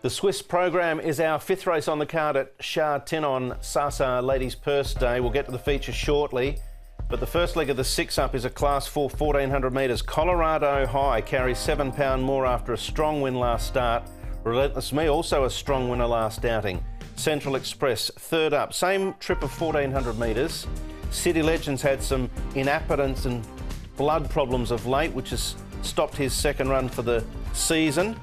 The Swiss program is our fifth race on the card at Sha Tin on Sasa Ladies Purse Day. We'll get to the feature shortly, but the first leg of the six-up is a Class 4 1400 metres. Colorado High carries £7 more after a strong win last start. Relentless Me, also a strong winner last outing. Central Express, third up. Same trip of 1400 metres. City Legends had some inappetence and blood problems of late, which has stopped his second run for the season.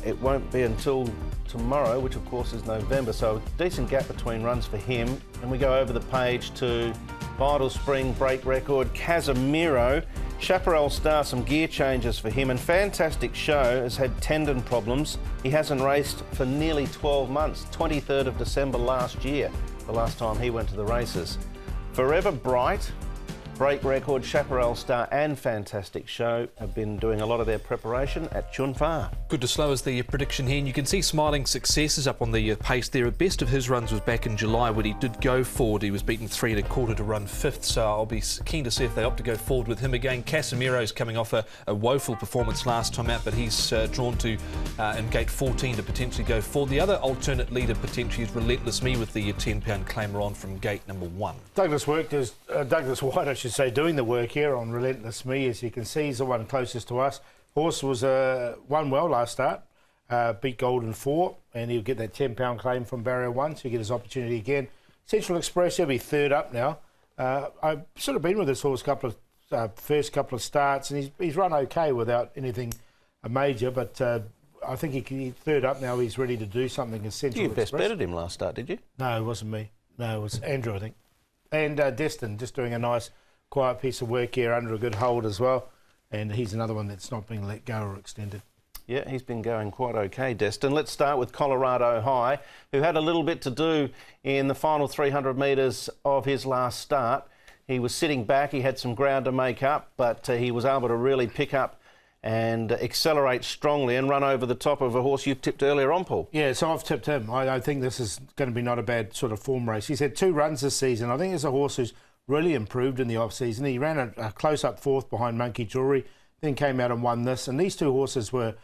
It won't be until tomorrow, which of course is November, so a decent gap between runs for him. And we go over the page to Vital Spring, Break Record, Casemiro, Chaparral Star, some gear changes for him, and Fantastic Show has had tendon problems. He hasn't raced for nearly 12 months, 23rd of December last year, the last time he went to the races. Forever Bright, Break Record, Chaparral Star and Fantastic Show have been doing a lot of their preparation at Chunfa. Good to slow as the prediction here, and you can see Smiling Successes up on the pace there. The best of his runs was back in July when he did go forward. He was beaten 3 1/4 to run 5th, so I'll be keen to see if they opt to go forward with him again. Casemiro's coming off a woeful performance last time out, but he's drawn to in gate 14 to potentially go forward. The other alternate leader potentially is Relentless Me with the £10 claimer on from gate number 1. Douglas White, I should say, doing the work here on Relentless Me. As you can see, he's the one closest to us. Horse was won well last start, beat Golden 4, and he'll get that £10 claim from barrier 1, so he'll get his opportunity again. Central Express, he'll be third up now. I've sort of been with this horse first couple of starts, and he's run okay without anything major, but I think he's third up now. He's ready to do something as Central Express. You best betted him last start, did you? No, it wasn't me. No, it was Andrew, I think. And Destin, just doing a nice quiet piece of work here under a good hold as well, and he's another one that's not being let go or extended. Yeah, he's been going quite okay, Destin. Let's start with Colorado High, who had a little bit to do in the final 300 metres of his last start. He was sitting back, he had some ground to make up, but he was able to really pick up and accelerate strongly and run over the top of a horse you've tipped earlier on, Paul. Yeah, so I've tipped him. I think this is going to be not a bad sort of form race. He's had 2 runs this season. I think it's a horse who's really improved in the off-season. He ran a close-up 4th behind Monkey Jewelry, then came out and won this. And these 2 horses were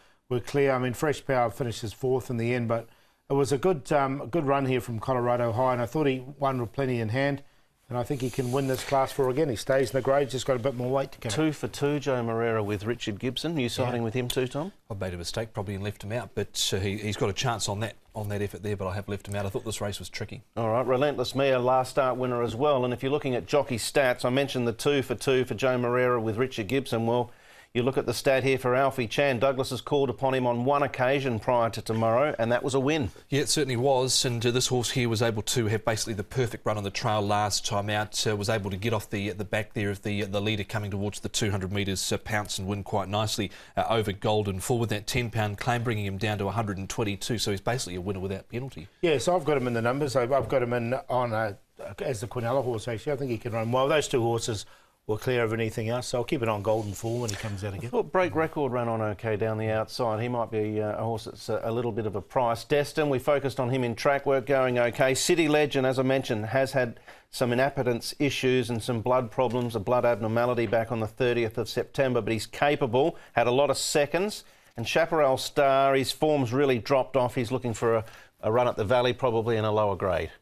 clear. I mean, Fresh Power finishes 4th in the end, but it was a good run here from Colorado High, and I thought he won with plenty in hand. And I think he can win this Class 4 again. He stays in the grade, just got a bit more weight to come. 2 for 2, Joe Moreira with Richard Gibson. You siding with him too, Tom? I made a mistake probably and left him out, but he's got a chance on that effort there, but I have left him out. I thought this race was tricky. All right, Relentless Me, a last start winner as well. And if you're looking at jockey stats, I mentioned the 2 for 2 for Joe Moreira with Richard Gibson. Well, you look at the stat here for Alfie Chan. Douglas has called upon him on 1 occasion prior to tomorrow, and that was a win. Yeah, it certainly was. And this horse here was able to have basically the perfect run on the trail last time out. Was able to get off the back there of the leader coming towards the 200 metres, pounce and win quite nicely over Golden 4 with that £10 claim, bringing him down to 122. So he's basically a winner without penalty. Yeah, so I've got him in the numbers. I've got him in on as the Quinella horse, actually. I think he can run well. Those 2 horses were clear of anything else, so I'll keep it on Golden 4 when he comes out again. I thought Break Record ran on okay down the outside. He might be a horse that's a little bit of a price. Destin, we focused on him in track work, going okay. City Legend, as I mentioned, has had some inappetence issues and some blood problems, a blood abnormality back on the 30th of September, but he's capable, had a lot of seconds. And Chaparral Star, his form's really dropped off. He's looking for a run at the Valley, probably in a lower grade.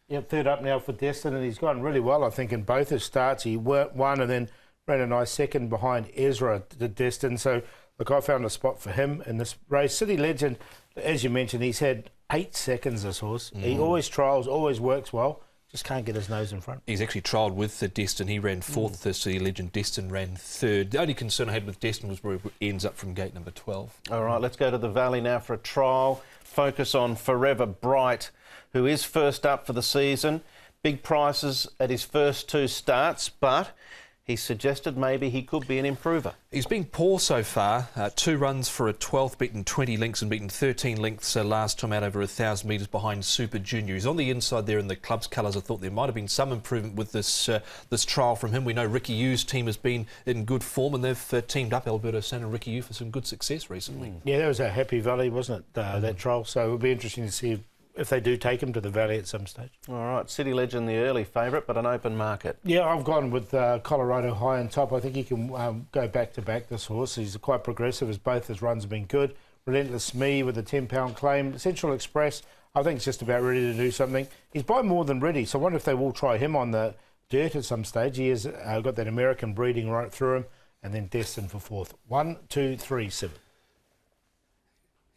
Yep, third up now for Destin, and he's gone really well, I think, in both his starts. He won and then ran a nice second behind Ezra to Destin. So, look, I found a spot for him in this race. City Legend, as you mentioned, he's had 8 seconds, this horse. He always trials, always works well. Just can't get his nose in front. He's actually trialled with Destin. He ran 4th. The City Legend. Destin ran 3rd. The only concern I had with Destin was where he ends up from gate number 12. All right, let's go to the Valley now for a trial. Focus on Forever Bright, who is first up for the season. Big prices at his first 2 starts, but he suggested maybe he could be an improver. He's been poor so far. 2 runs for a 12th, beaten 20 lengths and beaten 13 lengths last time out over 1,000 metres behind Super Junior. He's on the inside there in the club's colours. I thought there might have been some improvement with this trial from him. We know Ricky Yu's team has been in good form, and they've teamed up, Alberto San and Ricky Yu, for some good success recently. Yeah, that was a happy Valley, wasn't it, that trial? So it'll be interesting to see if they do take him to the Valley at some stage. All right, City Legend, the early favourite, but an open market. Yeah, I've gone with Colorado High on top. I think he can go back-to-back, this horse. He's quite progressive, as both his runs have been good. Relentless Me with a £10 claim. Central Express, I think, is just about ready to do something. He's by more than ready, so I wonder if they will try him on the dirt at some stage. He has got that American breeding right through him, and then destined for fourth. 1, 2, 3, 7.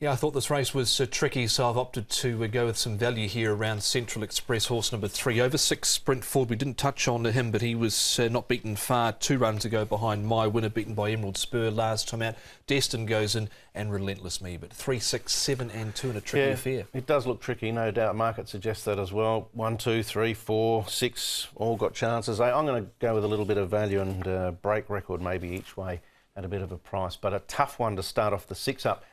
Yeah, I thought this race was tricky, so I've opted to go with some value here around Central Express, horse number 3. Over 6, Sprint Ford. We didn't touch on him, but he was not beaten far 2 runs ago behind My Winner, beaten by Emerald Spur last time out. Destin goes in, and Relentless Me, but 3, 6, 7 and 2 in a tricky affair. It does look tricky, no doubt. Market suggests that as well. 1, 2, 3, 4, 6, all got chances. I'm going to go with a little bit of value and break record maybe each way at a bit of a price, but a tough one to start off the 6 up.